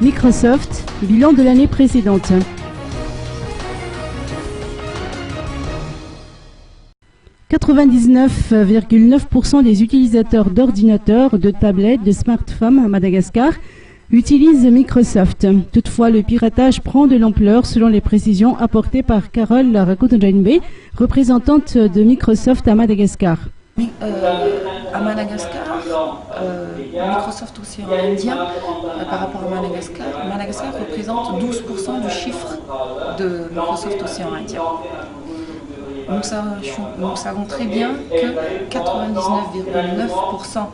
Microsoft, bilan de l'année précédente. « 99,9% des utilisateurs d'ordinateurs, de tablettes, de smartphones à Madagascar utilisent Microsoft. Toutefois, le piratage prend de l'ampleur selon les précisions apportées par Carole Rakotonjanbe, représentante de Microsoft à Madagascar. À Madagascar, Microsoft Océan Indien, par rapport à Madagascar, Madagascar représente 12% du chiffre de Microsoft Océan Indien. Nous savons très bien que 99,9%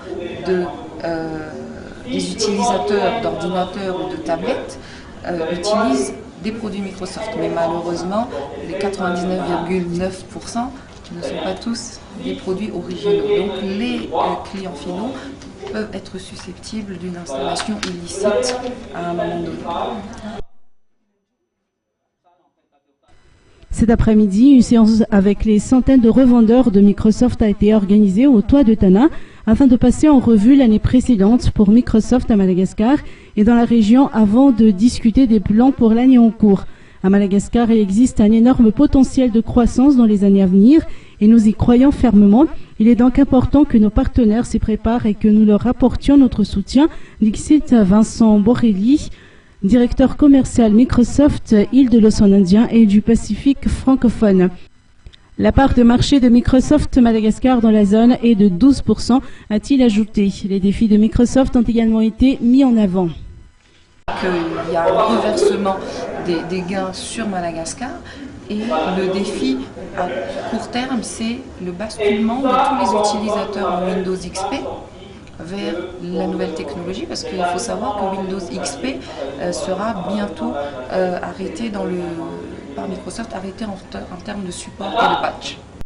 des utilisateurs d'ordinateurs ou de tablettes utilisent des produits Microsoft. Mais malheureusement, les 99,9% ne sont pas tous des produits originaux. Donc les clients finaux peuvent être susceptibles d'une installation illicite à un moment donné. Cet après-midi, une séance avec les centaines de revendeurs de Microsoft a été organisée au toit de Tana afin de passer en revue l'année précédente pour Microsoft à Madagascar et dans la région avant de discuter des plans pour l'année en cours. À Madagascar, il existe un énorme potentiel de croissance dans les années à venir et nous y croyons fermement. Il est donc important que nos partenaires s'y préparent et que nous leur apportions notre soutien, dit Vincent Borrelli, directeur commercial Microsoft, île de l'océan Indien et du Pacifique francophone. La part de marché de Microsoft Madagascar dans la zone est de 12%, a-t-il ajouté. Les défis de Microsoft ont également été mis en avant. Il y a un reversement des gains sur Madagascar et le défi à court terme, c'est le basculement de tous les utilisateurs en Windows XP vers la nouvelle technologie, parce qu'il faut savoir que Windows XP sera bientôt arrêté par Microsoft, arrêté en termes de support et de patch.